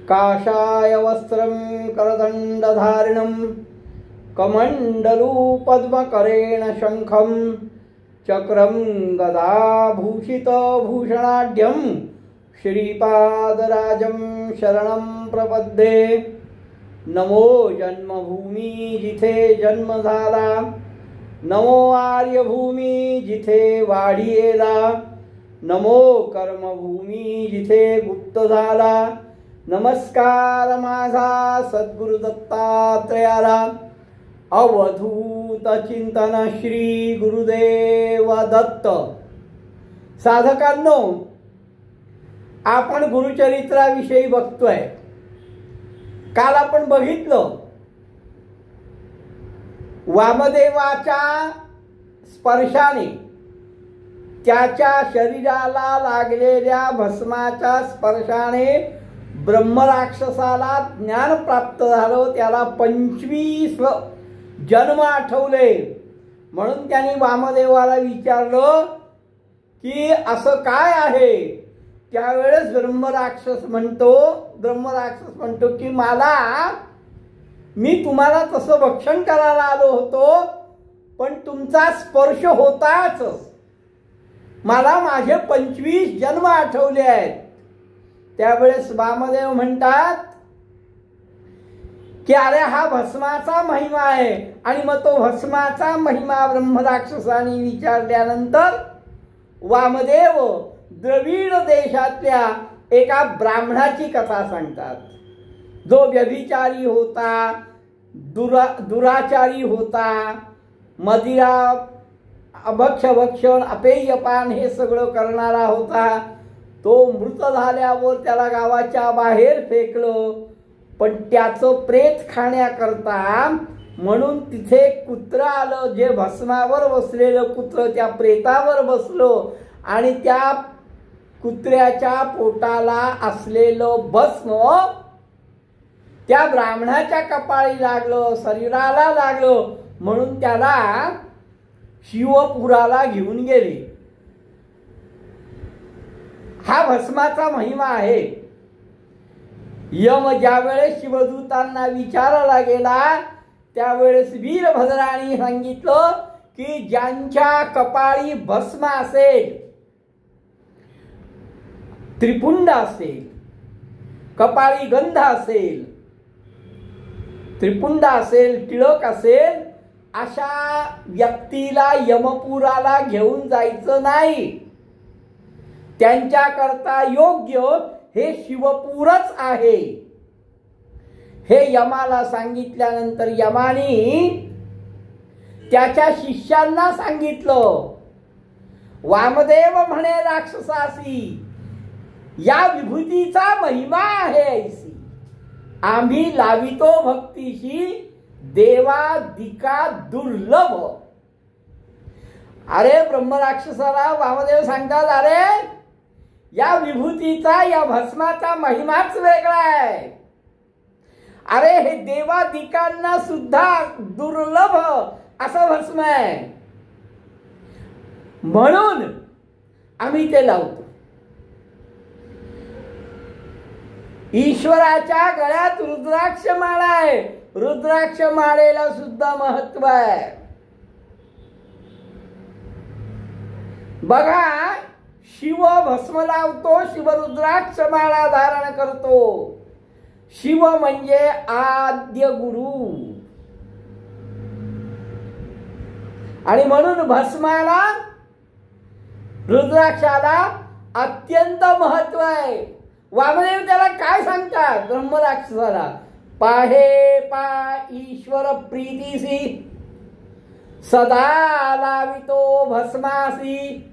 काषाय वस्त्रं करदण्डधारिणं कमण्डलू पद्मकरेण शंखं चक्रं गदाभूषितभूषणाढ्यं श्रीपादराजं शरणं प्रपद्ये। नमो जन्मभूमी जिथे जन्म झाला, नमो आर्यभूमी जिथे वाढियेला, नमो कर्मभूमी जिथे गुप्त झाला। नमस्कार माझा सद्गुरु दत्तात्रयाला। अवधूत चिंतन श्री गुरुदेव दत्त। साधकांनो, आपण गुरुचरित्राविषयी बघतोय। काल आपण बघितलं वामदेवाच्या स्पर्शाने, त्याच्या शरीराला लागलेल्या भस्माच्या स्पर्शाने ब्रह्मराक्षसाला ज्ञान प्राप्त झालं। त्याला 25 जन्म आठवले। म्हणून त्यांनी वामदेवाला विचारलं की असं काय आहे। त्यावेळेस ब्रह्मराक्षस म्हणतो की मी तुम्हाला तसं भक्षण करायला आलो होतो, पण तुमचा स्पर्श होताच मला माझे 25 जन्म आठवले आहेत। त्यावेळेस वामदेव म्हणतात की अरे हा भस्माचा महिमा आहे। आणि मग तो भस्माचा महिमा ब्रह्मराक्षसाने विचारल्यानंतर वामदेव द्रविड देशातल्या एका ब्राह्मणाची कथा सांगतात, जो व्यभिचारी होता, दुराचारी होता, मदिरा भक्षण अपेयपान हे सगळं करणारा होता। तो मृत झाल्यावर त्याला गावाच्या बाहेर फेकलं, पण त्याचं प्रेत खाण्याकरता म्हणून तिथे कुत्र आलं। जे भस्मावर बसलेलं कुत्र त्या प्रेतावर बसलं आणि त्या कुत्र्याच्या पोटाला असलेलं भस्म त्या ब्राह्मणाच्या कपाळी लागलं, शरीराला लागलं। म्हणून त्याला शिवपुराला घेऊन गेले। हा भस्माचा महिमा आहे। यम ज्यावेळेस शिवदूतांना विचारायला गेला, त्यावेळेस वीरभद्राने सांगितलं की ज्यांच्या कपाळी भस्म असेल, त्रिपुंड असेल, कपाळी गंध असेल, त्रिपुंड असेल, टिळक असेल, अशा व्यक्तीला यमपुराला घेऊन जायचं नाही। त्यांच्याकरता योग्य हे शिवपूरच आहे। हे यमाला सांगितल्यानंतर यमानी त्याच्या शिष्यांना सांगितलं, वामदेव म्हणे राक्षसासी, या विभूतीचा महिमा आहे ऐसी, आम्ही लावितो भक्तीशी देवादिका दुर्लभ। अरे ब्रह्मराक्षसाला वामदेव सांगतात, अरे या विभूतीचा, या भस्माचा महिमाच वेगळा आहे। अरे हे देवादिकांना सुद्धा दुर्लभ असं भस्म आहे, म्हणून आम्ही ते लावतो। ईश्वराच्या गळ्यात रुद्राक्ष माळा आहे, रुद्राक्ष माळेला सुद्धा महत्व आहे। बघा, शिव भस्म लावतो, शिव रुद्राक्ष माळा धारण करतो। शिव म्हणजे आद्य गुरु, आणि म्हणून भस्माला, रुद्राक्षाला अत्यंत महत्व आहे। वामदेव त्याला काय सांगतात ब्रह्मराक्षसाला, पाहे पा ईश्वर प्रीतीसी, सदा लावितो भस्मासी,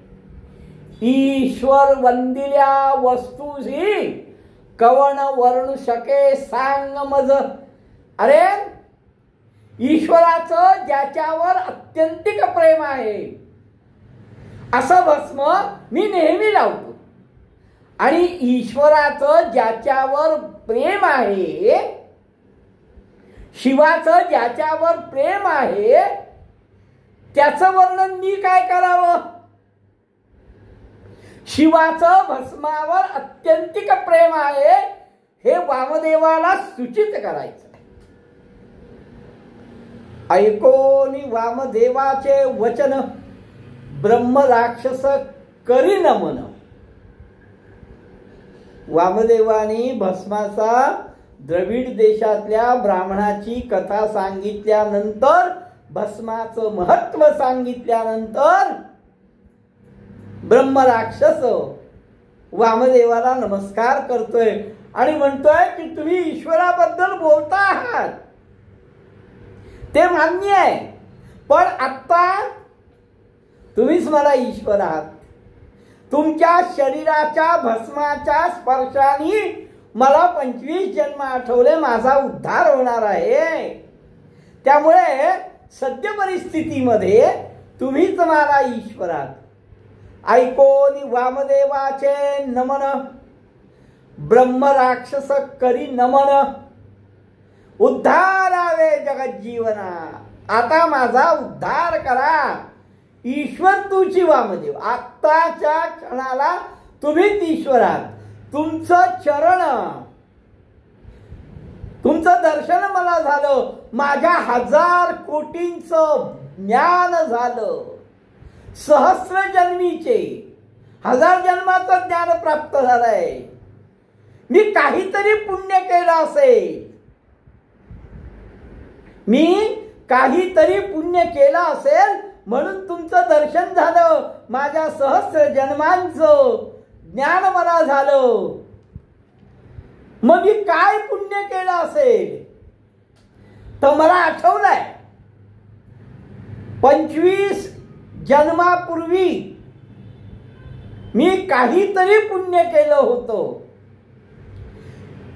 ईश्वर वंदिल्या वस्तूसी, कवण वर्णू शके सांग मज। अरे ईश्वराचं ज्याच्यावर अत्यंतिक प्रेम आहे असं भस्म मी नेहमी लावतो। आणि ईश्वराचं ज्याच्यावर प्रेम आहे, शिवाचं ज्याच्यावर प्रेम आहे, त्याचं वर्णन मी काय करावं। शिवाचं भस्मावर अत्यंतिक प्रेम आहे, हे वामदेवाला सूचित करायचं. ऐकोनी वामदेवाचे वचन ब्रह्म राक्षस करी नमन. वामदेवानी भस्माचा द्रविड देशातल्या ब्राह्मणाची कथा सांगितल्यानंतर, भस्माचं महत्व सांगितल्यानंतर ब्रह्म राक्षस वामदेवाला नमस्कार करतोय आणि म्हणतोय की तुम्ही ईश्वराबद्दल बोलता आहात, ते मान्य आहे, पण आता तुम्हीच मला ईश्वर आहात. तुमच्या शरीराच्या भस्माच्या स्पर्शाने मला 25 जन्म आठवले, माझा उद्धार होणार आहे. त्यामुळे सद्य परिस्थितीमध्ये तुम्हीच मला ईश्वर आहात. ऐकोनी वामदेवाचे नमन ब्रह्म राक्षस करी नमन. उद्धारावे जगज्जीवना. आता माझा उद्धार करा. ईश्वर तुझी वामदेव. आत्ताच्या क्षणाला तुम्हीच ईश्वर आहात. तुमचं चरण, तुमचं दर्शन मला झालं. माझ्या 1000 कोटींचं ज्ञान झालं. सहस्र जन्मीचे 1000 जन्माचं ज्ञान प्राप्त झालंय. मी काहीतरी पुण्य केलं असेल, मी काहीतरी पुण्य केलं असेल म्हणून तुमचं दर्शन झालं. माझ्या सहस्र जन्मांचं ज्ञान मला झालं. मग मी काय पुण्य केलं असेल तर मला आठवलंय. 25 जन्मापूर्वी मी काहीतरी पुण्य केलं होतं.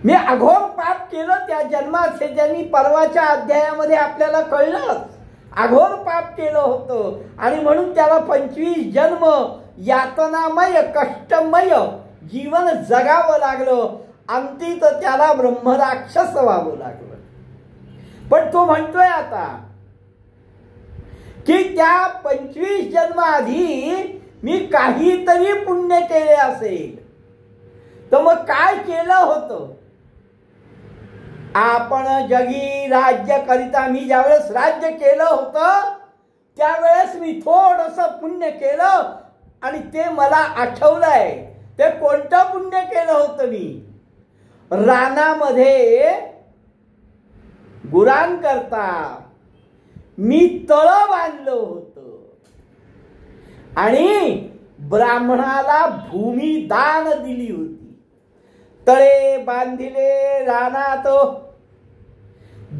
मी अघोर पाप केलं त्या जन्मात. हे ज्यांनी परवाच्या अध्यायामध्ये आपल्याला कळलं, अघोर पाप केलं होतं आणि म्हणून त्याला 25 जन्म यातनामय कष्टमय जीवन जगावं लागलं. अंतीत त्याला ब्रह्मराक्षस व्हावं लागलं. पण तो म्हणतोय आता की त्या 25 जन्म आधी मी काहीतरी पुण्य केले असेल. तर मग काय केलं होतं? आपण जगी राज्य करिता मी ज्यावेळेस राज्य केलं होतं त्यावेळेस मी थोडंसं पुण्य केलं आणि ते मला आठवलंय. ते कोणतं पुण्य केलं होतं? मी रानामध्ये गुरांकरता मी तळं बांधलं होतं आणि ब्राह्मणाला भूमी दान दिली होती. तळे बांधिले रानात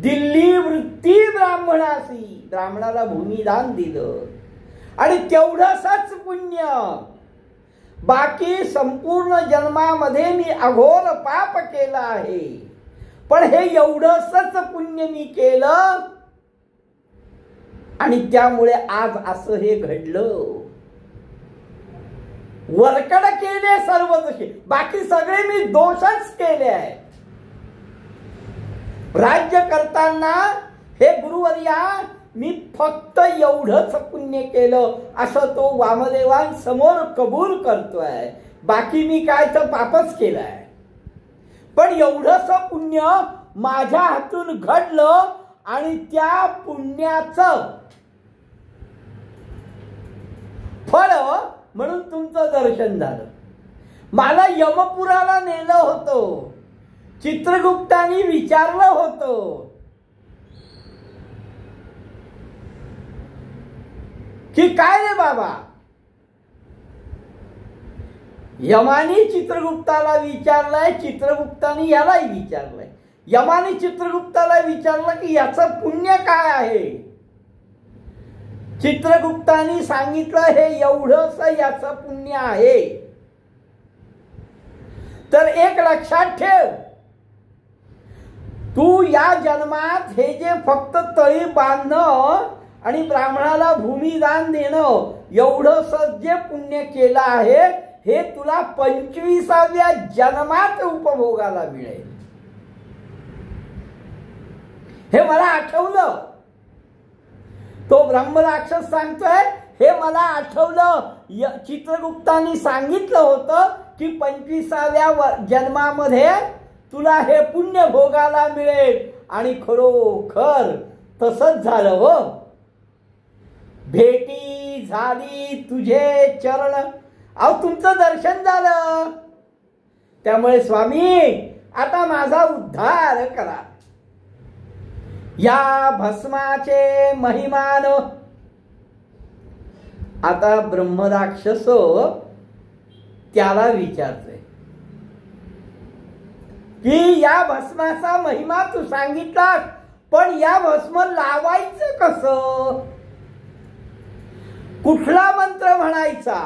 दिल्ली वृत्ती ब्राह्मणासी. ब्राह्मणाला भूमिदान दिलं आणि तेवढंच पुण्य. बाकी संपूर्ण जन्मामध्ये मी अघोर पाप केलं आहे, पण हे एवढंच पुण्य मी केलं आणि त्यामुळे आज असं हे घडलं. वरकड केले सर्व दोषी, बाकी सगळे मी दोषच केले आहे. राज्य करताना हे गुरुवर्या मी फक्त एवढंच पुण्य केलं असं तो वामदेवांसमोर कबूल करतोय. बाकी मी काय तर पापच केलंय, पण एवढंच पुण्य माझ्या हातून घडलं आणि त्या पुण्याचं फळ म्हणून तुमचं दर्शन झालं. मला यमपुराला नेलं होतं. चित्रगुप्तानी विचारलं होतं की काय रे बाबा. यमानी चित्रगुप्ताला विचारलंय, चित्रगुप्तानी यालाही विचारलंय. यमानी चित्रगुप्ताला विचारलं की याचं पुण्य काय आहे. चित्रगुप्तानी सांगितलं हे एवढंच याचं पुण्य आहे. तर एक लक्षात ठेव, तू या जन्मात हे जे फक्त तळी बांधणं आणि ब्राह्मणाला भूमिदान देणं एवढंच जे पुण्य केलं आहे हे तुला 25व्या जन्मात उपभोगाला मिळेल. हे मला आठवलं. तो ब्रह्मराक्षस सांगतोय हे मला आठवलं. चित्रगुप्तानी सांगितलं होतं की 25व्या जन्मामध्ये तुला हे पुण्य भोगायला मिळेल. आणि खरोखर तसंच झालं हो. भेटी झाली तुझे चरण, अहो तुमचं दर्शन झालं. त्यामुळे स्वामी आता माझा उद्धार करा. या भस्माचे महिमान. आता ब्रह्मराक्षस त्याला विचारतोय की या भस्माचा महिमा तू सांगितला, पण या भस्म लावायचं कसं? कुठला मंत्र म्हणायचा?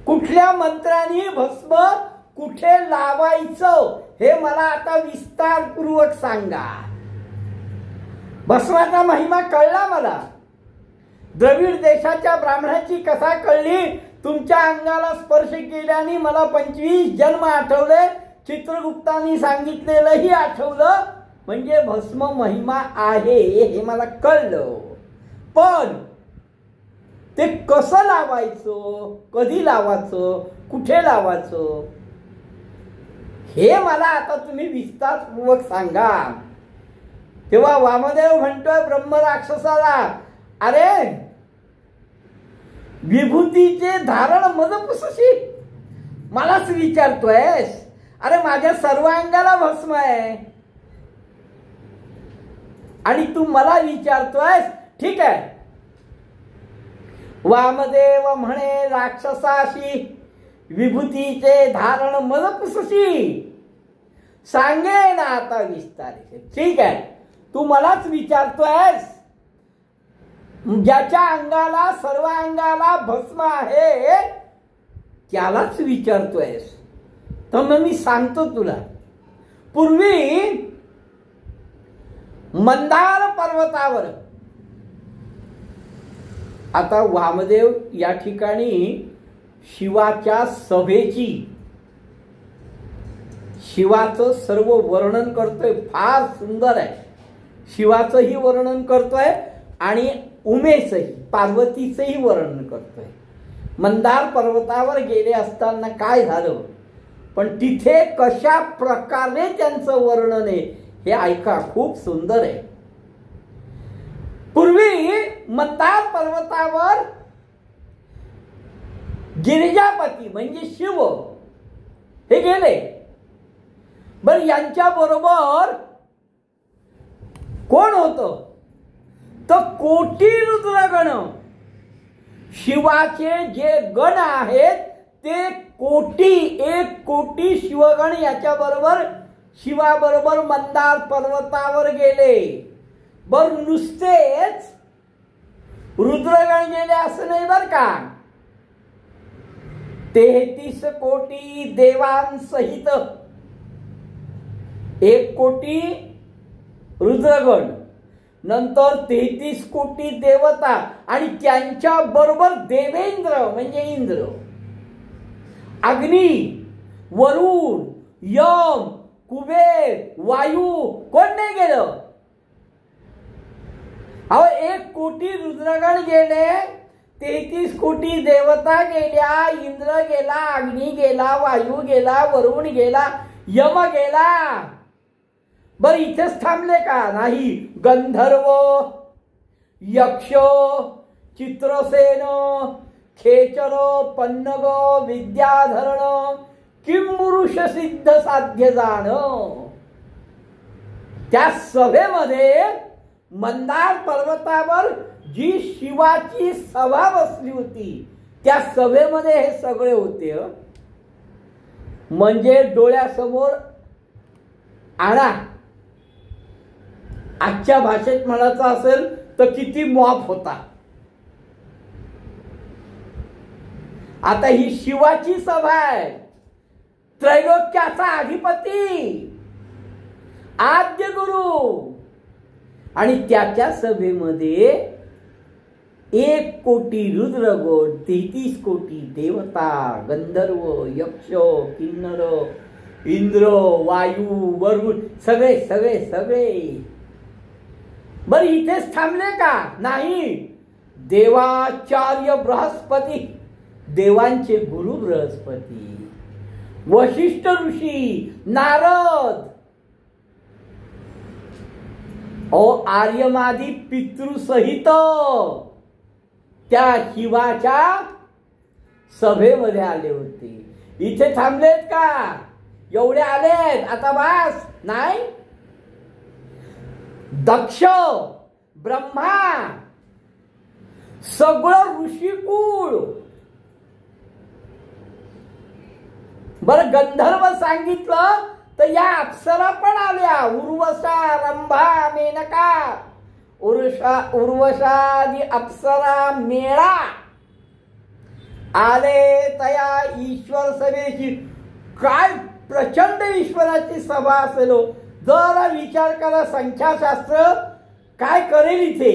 कुठल्या मंत्राने भस्म कुठे लावायचं हे मला आता विस्तारपूर्वक सांगा. भस्माचा महिमा कळला मला. द्रविड देशाच्या ब्राह्मणाची कथा कळली. तुमच्या अंगाला स्पर्श केल्याने मला 25 जन्म आठवले. चित्रगुप्तांनी सांगितलेलंही आठवलं. म्हणजे भस्म महिमा आहे हे मला कळलं. पण ते कसं लावायचं, कधी लावायचं, कुठे लावायचं हे मला आता तुम्ही विस्तारपूर्वक सांगा. तेव्हा वामदेव म्हणतोय ब्रह्मराक्षसाला, अरे विभूतीचे धारण मज पुसशी मलाच विचारतोयस? अरे माझ्या सर्व अंगाला भस्म आहे आणि तू मला विचारतोयस? ठीक आहे. वामदेव म्हणे राक्षसाशी, विभूतीचे धारण मज पुसशी सांगेन आता विस्तार. ठीक आहे, तू मलाच विचारतोयस. ज्याच्या अंगाला सर्व अंगाला भस्म आहे त्यालाच विचारतोयस. तर मग मी सांगतो तुला. पूर्वी मंदार पर्वतावर, आता वामदेव या ठिकाणी शिवाच्या सभेची, शिवाचं सर्व वर्णन करतोय. फार सुंदर आहे. शिवाचंही वर्णन करतोय आणि उमेशही, पार्वतीचंही वर्णन करतोय. मंदार पर्वतावर गेले असताना काय झालं, पण तिथे कशा प्रकारे त्यांचं वर्णन आहे हे ऐका. खूप सुंदर आहे. पूर्वी मंदार पर्वतावर गिरिजापती म्हणजे शिव हे गेले. बर यांच्या बरोबर कोण होतं? तर कोटी रुद्रगण. शिवाचे जे गण आहेत ते कोटी, 1 कोटी शिवगण याच्या बरोबर, शिवाबरोबर मंदार पर्वतावर गेले. बर नुसतेच रुद्रगण गेले असं नाही बर का. 33 कोटी देवांसहित 1 कोटी रुद्रगण, नंतर 33 कोटी देवता आणि त्यांच्या बरोबर देवेंद्र म्हणजे इंद्र, अग्नी, वरुण, यम, कुबेर, वायू कोण नाही गेलं. अहो 1 कोटी रुद्रगण गेले, 33 कोटी देवता गेल्या, इंद्र गेला, अग्नी गेला, वायू गेला, वरुण गेला, यम गेला. बर इथेच थांबले का? नाही. गंधर्व, यक्ष, चित्रसेन, खेचर, पन्नग, विद्याधरण, किंपुरुष सिद्ध साध्य जाण. त्या सभेमध्ये मंदार पर्वतावर जी शिवाची सभा बसली होती त्या सभेमध्ये हे सगळे होते. म्हणजे डोळ्यासमोर आणा. आजच्या भाषेत म्हणायचं असेल तर किती मॉप होता. आता ही शिवाची सभा आहे. त्रैलोक्याचा अधिपती, आद्य गुरु, आणि त्याच्या सभेमध्ये 1 कोटी रुद्रगण, 33 कोटी देवता, गंधर्व, यक्ष, किन्नर, इंद्र, वायू, वरुण सगळे सगळे सगळे. बर इथेच थांबले का? नाही. देवाचार्य बृहस्पती, देवांचे गुरु बृहस्पती, वशिष्ठ ऋषी, नारद, आर्यमादी पितृसहित त्या शिवाच्या सभेमध्ये आले होते. इथे थांबलेत का? एवढे आलेत, आता बास नाही. दक्ष, ब्रह्मा, सगळं ऋषिकुळ, बरं गंधर्व सांगितलं तर या अप्सरा पण आल्या. उर्वशा, रंभा, मेनका, उर्वशादी अप्सरा मेळा आले तया ईश्वर सभेची. काय प्रचंड ईश्वराची सभा असेल. जरा विचार करा, संख्याशास्त्र काय करेल इथे.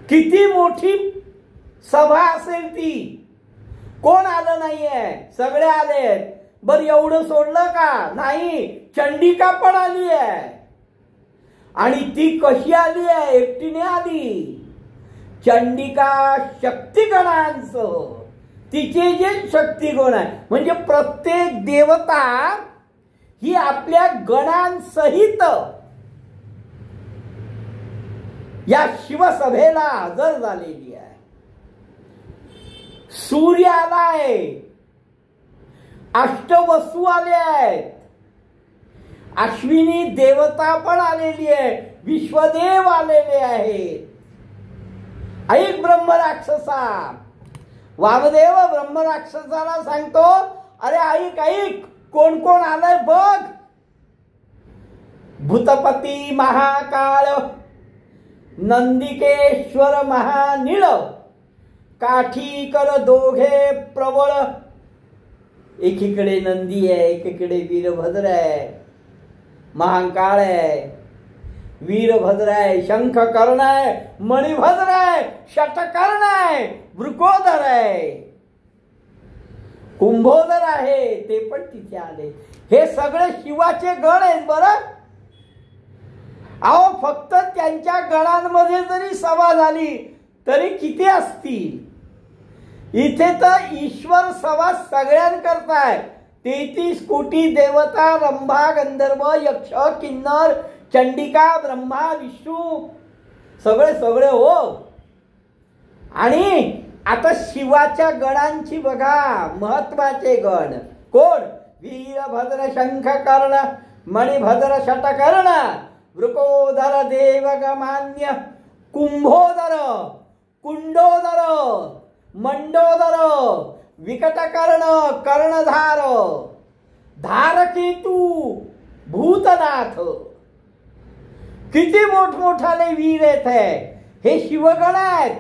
किती मोठी सभा असेल ती. कोण आलं नाहीये, सगळे आलेत. बर एवढं सोडलं का? नाही, चंडिका पण आली आहे. आणि ती कशी आली आहे? एकटीने आली. चंडिका शक्तिगणांसह. तिचे जे शक्तिगुण आहे, म्हणजे प्रत्येक देवता ही आपल्या गणांसहित या शिवसभेला हजर झालेली आहे. सूर्य आलाय, अष्टवसू आले आहेत, अश्विनी देवता पण आलेली आहे, विश्वदेव आलेले आहेत. ऐक ब्रह्मराक्षसा. वामदेव ब्रह्मराक्षसाला सांगतो, अरे ऐक ऐक, कोण कोण आलंय बघ. भूतपती महाकाळ, नंदिकेश्वर महानीळ, काठीकर दोघे प्रबळ. एकीकडे नंदी आहे, एकीकडे वीरभद्र आहे. महाकाळ आहे, वीरभद्र आहे, शंख कर्ण आहे, मणिभद्र आहे, शतकर्ण आहे, वृकोदर आहे, कुंभोदर आहे, ते पण तिथे आले. हे सगळे शिवाचे गण आहेत. बरं अहो, फक्त त्यांच्या गणांमध्ये जरी सभा झाली तरी किती असतील. इथे तर ईश्वर सभा सगळ्यांकरता आहे. 33 कोटी देवता, रंभा, गंधर्व, यक्ष, किन्नर, चंडिका, ब्रह्मा, विष्णू, सगळे सगळे हो. आणि आता शिवाच्या गणांची बघा, महत्वाचे गण कोण? वीरभद्र, शंख कर्ण, मणिभद्र, शतकर्ण, वृकोदर, देवगमान्य, कुंभोदर, कुंडोदर, मंडोदर, विकटकर्ण, कर्णधार, धारकेतू, भूतनाथ. किती मोठमोठाले वीर आहेत. हे शिवगण आहेत.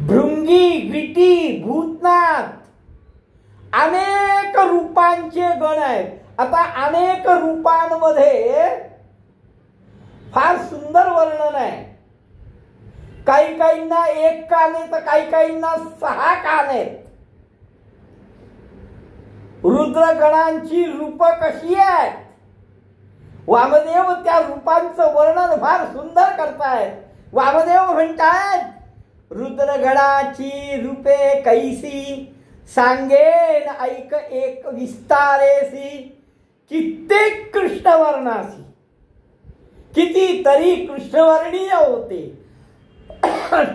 भृंगी, गिटी, भूतनाथ, अनेक रूपांचे गण आहेत. आता अनेक रूपांमध्ये फार सुंदर वर्णन आहे. काही काहींना एक कान आहे तर काही काहींना 6 कान आहेत. रुद्रगणांची रूप कशी आहेत? वामदेव त्या रूपांचं वर्णन फार सुंदर करतायत. वामदेव म्हणतायत, रुद्रगणाची रूपे कैसी, सांगेन ऐक एक विस्तारेसी, कित्येक कृष्णवर्णासी. कितीतरी कृष्णवर्णीय होते,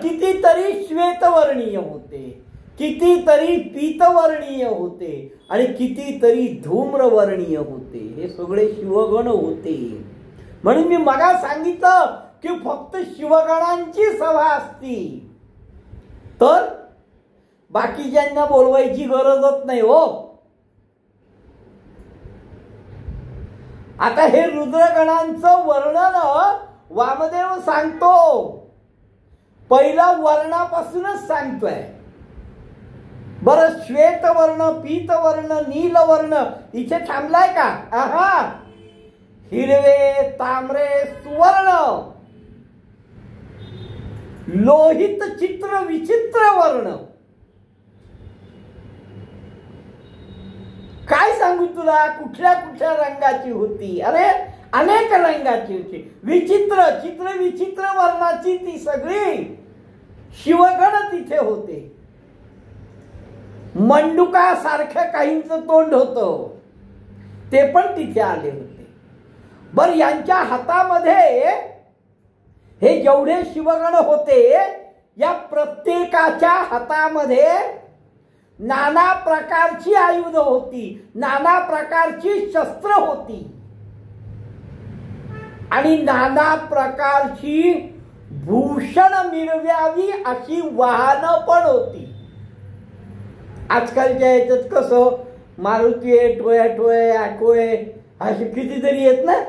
कितीतरी श्वेतवर्णीय होते, कितीतरी पीतवर्णीय होते, आणि कितीतरी धूम्रवर्णीय होते. हे सगळे शिवगण होते. म्हणून मी मगा सांगितलं की फक्त शिवगणांची सभा असती तर बाकीच्यांना बोलवायची गरजच नाही हो. आता हे रुद्रगणांचं वर्णन वामदेव सांगतो. पहिला वर्णापासूनच सांगतोय. बरं, श्वेतवर्ण, पीतवर्ण, नीलवर्ण इथे थांबलाय का? आहा, हिरवे, तांबरे, सुवर्ण, लोहित, चित्र, विचित्र वर्ण. काय सांगू तुला, कुठल्या कुठल्या रंगाची होती? अरे अनेक रंगाची होती. विचित्र, चित्र विचित्र वर्णाची ती सगळी शिवगण तिथे होते. मंडुकासारखं काहींचं तोंड होतं, ते पण तिथे आले होते. बर, यांच्या हातामध्ये हे जेवढे शिवगण होते, या प्रत्येकाच्या हातामध्ये नाना प्रकारची आयुध होती, नाना प्रकारची शस्त्र होती आणि नाना प्रकारची भूषण मिरवावी अशी वाहनं पण होती. आजकालच्या याच्यात कसं मारुती आहे, टोय ॲटो आहे, अशी कितीतरी आहेत ना.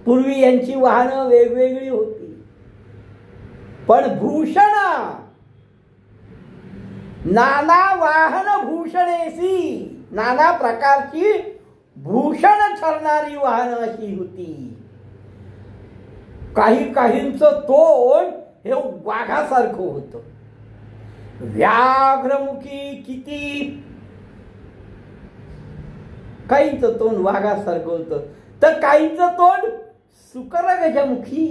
पूर्वी यांची वाहनं वेगवेगळी होती, पण भूषण नाना वाहन भूषणेसी, नाना प्रकारची भूषण ठरणारी वाहनं अशी होती. काहींचं तोंड हे वाघासारखं होतं, व्याघ्रमुखी किती. काहींचं तोंड वाघासारखं होतं, तर काहींचं तोंड सुकर गजमुखी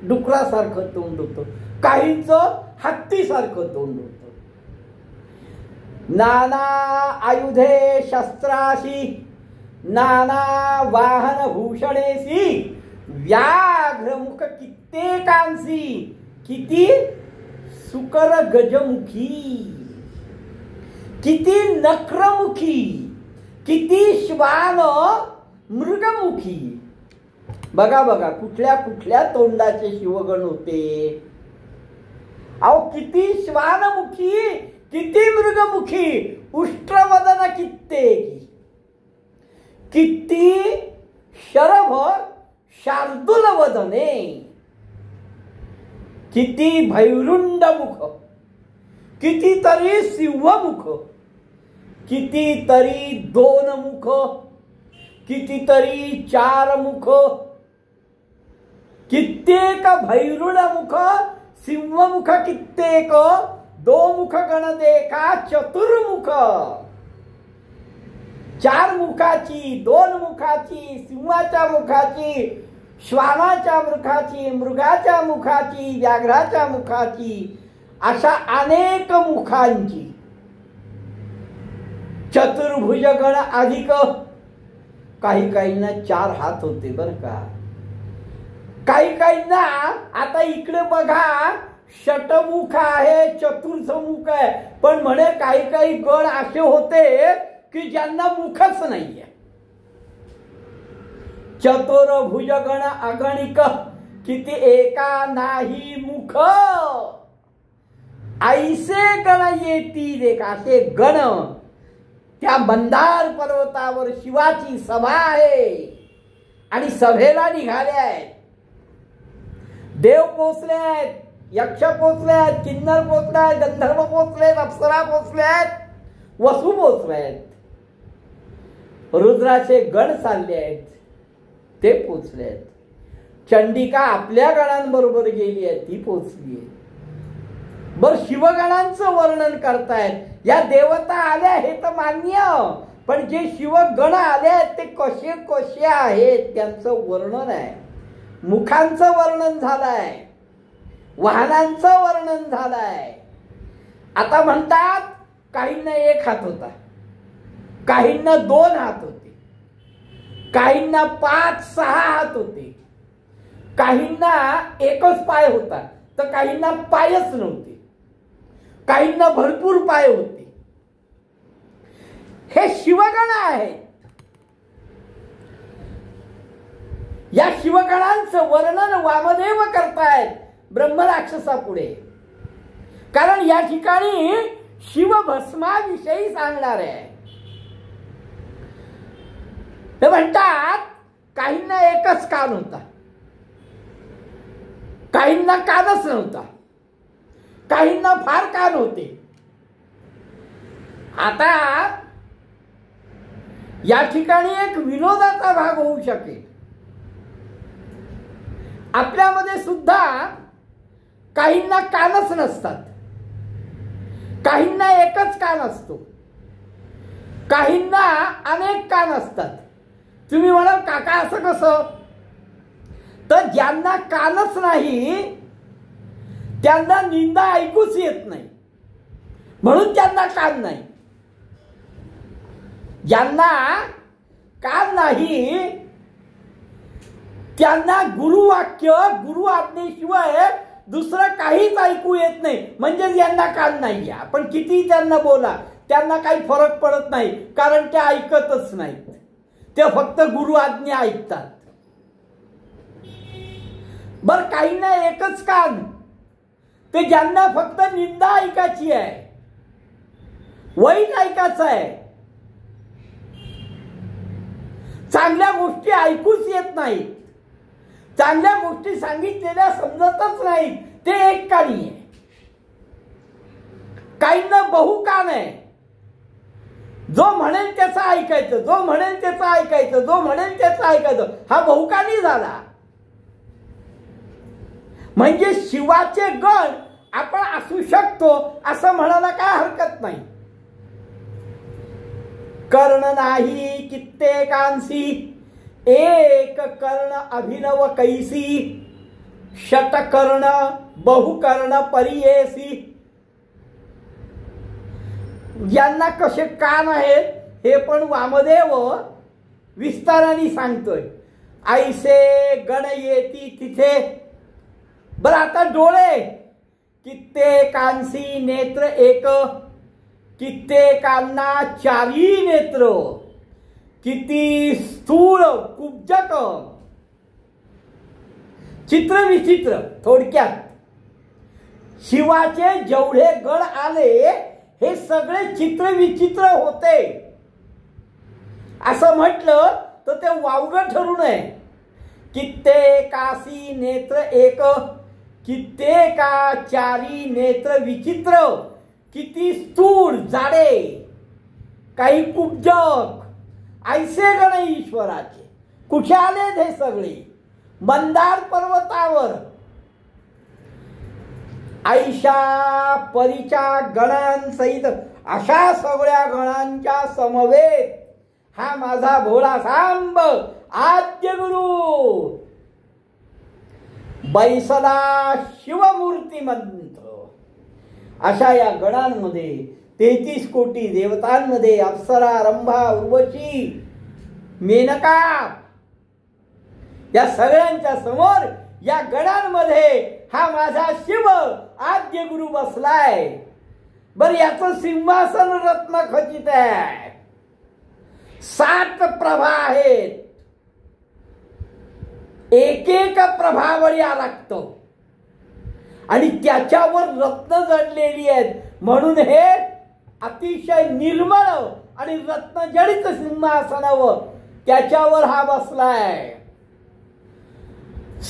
डुकरासारखं तोंड होतं, काहींचं हत्तीसारखं तोंड होतं. नाना आयुधे शस्त्राशी नाना वाहन भूषणेसी व्याघ्रमुख कित्येकांसी, किती सुकर गजमुखी, किती नक्रमुखी, किती श्वान मृगमुखी. बघा बघा कुठल्या कुठल्या तोंडाचे शिवगण होते. अहो, किती श्वानमुखी, किती मृगमुखी, उष्ट्रवदन कित्येकी, किती शरभ शार्दूल वदने, किती भैरुंड मुख, कितीतरी सिंहमुख, कितीतरी दोन मुख, कितीतरी चार मुख, कित्येक भैरुण मुख, सिंहमुख कित्येक, दो मुख गण देखा चतुर्मुख. चार मुखाची, दोन मुखाची, सिंहाच्या मुखाची, श्वानाच्या मुखाची, मृगाच्या मुखाची, व्याघ्राच्या मुखाची, अशा अनेक मुखांची चतुर्भुज गण अधिक. काहींना 4 हात होते बर का. काहींना आता इकडे बघा षटमुख आहे, चतुर्थमुख आहे, पण म्हणे काही गण असे होते की ज्यांना मुखच नाहीये. चतुर्भुज गण अगणिक, किती एका नाही मुख, ऐसे गण येतील एक. असे गण त्या मंदार पर्वतावर शिवाची सभा आहे आणि सभेला निघाले आहेत. देव पोचले आहेत, यक्ष पोचले आहेत, किन्नर पोचले आहेत, गंधर्व पोचले आहेत, अप्सरा पोचले आहेत, वसू पोचले आहेत, रुद्राचे गण चालले आहेत, ते पोचले आहेत. चंडिका आपल्या गणांबरोबर गेली आहे, ती पोचली आहे. बर, शिवगणांचं वर्णन करतायत. या देवता आल्या हे तर मान्य, पण जे शिवगण आले आहेत ते कसे कसे आहेत त्यांचं वर्णन आहे. मुखांचं वर्णन झालंय, वाहनांचं वर्णन झालंय. आता म्हणतात काहींना 1 हात होता, काहींना 2 हात होते, काहींना 5-6 हात होते, काहींना 1च पाय होता, तर काहींना पायच नव्हते, काहींना भरपूर पाय होते. हे शिवगण आहेत. या शिवगणांचं वर्णन वामदेव करतायत ब्रह्मराक्षसापुढे. कारण या ठिकाणी शिवभस्माविषयी सांगणार आहे. ते म्हणतात काहींना 1च कान होता, काहींना कानच नव्हता, काहींना फार कान होते. आता या ठिकाणी एक विनोदाचा भाग होऊ शकेल. आपल्यामध्ये सुद्धा काहींना कानच नसतात, काहींना 1च कान असतो, काहींना अनेक कान असतात. तुम्ही म्हणाल काका असं कसं? तर ज्यांना कानच नाही त्यांना निंदा ऐकूच येत नाही, म्हणून त्यांना कान नाही. ज्यांना कान नाही त्यांना गुरुवाक्य गुरु आज्ञेशिवाय दुसरं काहीच ऐकू येत नाही. म्हणजे यांना कान नाही. आपण किती त्यांना बोला त्यांना काही फरक पडत नाही, कारण ते ऐकतच नाहीत. ते फक्त गुरु आज्ञा ऐकतात. बर काही नाही एकच कान, ते ज्यांना फक्त निंदा ऐकायची आहे, वाईट ऐकायचं आहे, चांगल्या गोष्टी ऐकूच येत नाहीत, चांगल्या गोष्टी सांगितलेल्या समजतच नाहीत, ते एक कानी आहे. काहींना बहुकान आहे. जो म्हणेल त्याचं ऐकायचं, जो म्हणेल त्याचं ऐकायचं, जो म्हणेल त्याचं ऐकायचं, हा बहुकानी झाला. म्हणजे शिवाचे गण आपण असू शकतो असं म्हणायला काय हरकत नाही. कर्ण नाही कित्येकांसी, एक कर्ण अभिनव कैसी, शतकर्ण बहुकर्ण परियेसी. यांना कसे कान आहेत हे पण वामदेव विस्ताराने सांगतोय. ऐसे गण येती तिथे. बरं आता डोळे, कित्येकांसी नेत्र एक, कित्येकांना चारी नेत्र, किती स्थूल कुब्जक. चित्र विचित्र. थोडक्यात शिवाचे जेवढे गण आले हे सगळे चित्र विचित्र होते. असं म्हटलं तर ते वावगं ठरू नये. कित्येकासी नेत्र एक, कित्येका चारी नेत्र विचित्र, किती स्थूल जाडे, काही कुब्जक. ऐसे गण ईश्वराचे. कुठे आले हे सगळे? मंदार पर्वतावर. ऐशा परीच्या गणांसहित अशा सगळ्या गणांच्या समवेत हा माझा भोळा सांब आद्य गुरु बैसला शिवमूर्तिमंत. अशा या गणांमध्ये 33 कोटी देवतांमध्ये अप्सरा, रंभा, उर्वशी, मेनका या सगळ्यांच्या समोर या गणांमध्ये हा माझा शिव आद्य गुरु बसलाय. बर याचं सिंहासन रत्न खचित आहे. 7 प्रभा आहेत. एक एक प्रभावर या लागतो आणि त्याच्यावर रत्न जडलेली आहेत. म्हणून हे अतिशय निर्मळ आणि रत्नजडित सिंहासनावर त्याच्यावर हा बसलाय.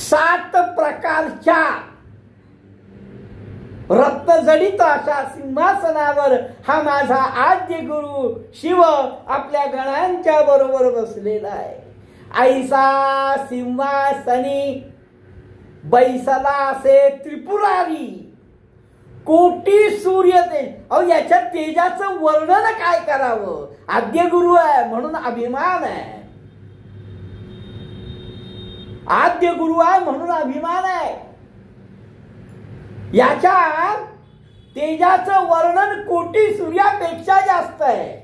7 प्रकारच्या रत्नजडित अशा सिंहासनावर हा माझा आद्य गुरु शिव आपल्या गणांच्या बरोबर बसलेला आहे. ऐसा सिंहासनी बैसला असे त्रिपुरारी, कोटी सूर्य तेज. अहो याच्या तेजाचं वर्णन काय करावं? आद्य गुरु आहे म्हणून अभिमान आहे. आद्य गुरु आहे म्हणून अभिमान आहे. याच्या तेजाचं वर्णन कोटी सूर्यापेक्षा जास्त आहे.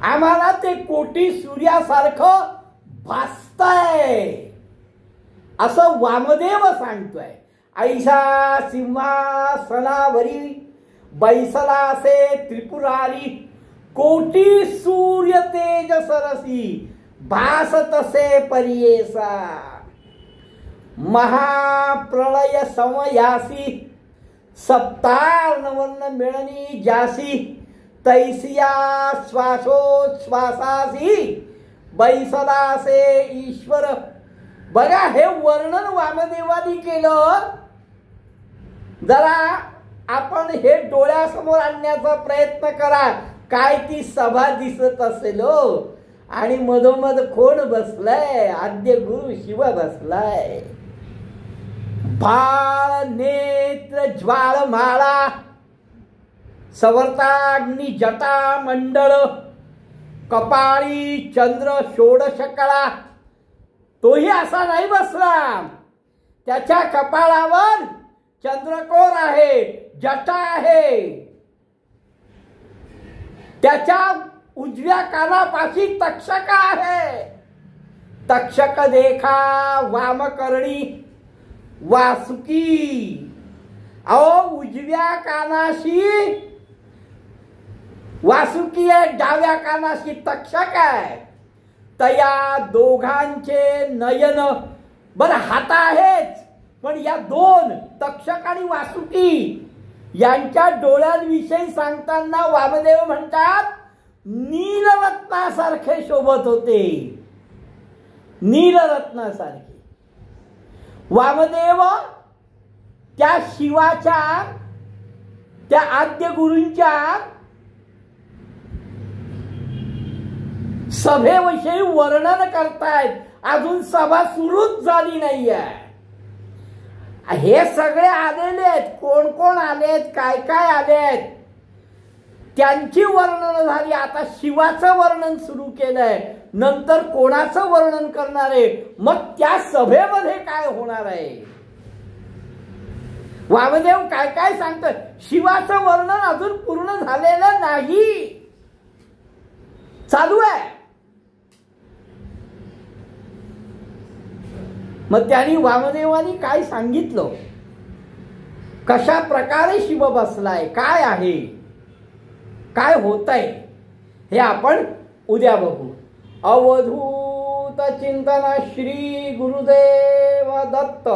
आम्हाला ते कोटी सूर्यासारखं भासतंय असं वामदेव सांगतोय. ऐशा सिंहासनावरी बैसला असे त्रिपुरारी, कोटी सूर्य तेज सरसी, भास तसे परियेसा. महाप्रलय समयासी, सप्तार्णवर्ण मिळणी जासी, तैसिया श्वासोच्छ्वासासी बैसलासे ईश्वर. बघा हे वर्णन वामदेवानी केलं. जरा आपण हे डोळ्यासमोर आणण्याचा प्रयत्न करा. काय ती सभा दिसत असेल हो. आणि मधोमध कोण बसलाय? आद्य गुरु शिव बसलाय. भाळ नेत्र ज्वाळ माळा, सवर्ताग्नी जटा मंडळ, कपाळी चंद्र षोडश कळा. तोही असा नाही बसला. त्याच्या कपाळावर चंद्रकोर आहे, जटा आहे, त्याच्या उजव्या कानापाशी तक्षक आहे. तक्षक देखा वामकर्णी वासुकी. अहो उजव्या कानाशी वासुकी आहे, डाव्या कानाशी तक्षक आहे. तया दोघांचे नयन, बरं हात आहेच, पण या दोन तक्षक आणि वासुकी यांच्या डोळ्यांविषयी सांगताना वामदेव म्हणतात नीलरत्नासारखे शोभत होते. नीलरत्नासारखे. वामदेव त्या शिवाच्या, त्या आद्य गुरूंच्या सभेविषयी वर्णन करतायत. अजून सभा सुरूच झाली नाहीये. हे सगळे आलेले आहेत. कोण कोण आलेत, काय काय आलेत, त्यांची वर्णन झाली. आता शिवाचं वर्णन सुरू केलंय. नंतर कोणाचं वर्णन करणार आहे, मग त्या सभेमध्ये काय होणार आहे. वामदेव काय काय सांगतोय. शिवाचं वर्णन अजून पूर्ण झालेलं नाही, चालू आहे. मग त्यांनी वामदेवानी काय सांगितलं, कशा प्रकारे शिव बसलाय, काय आहे, काय होत आहे, हे आपण उद्या बघू. अवधूत चिंतन श्री गुरुदेव दत्त.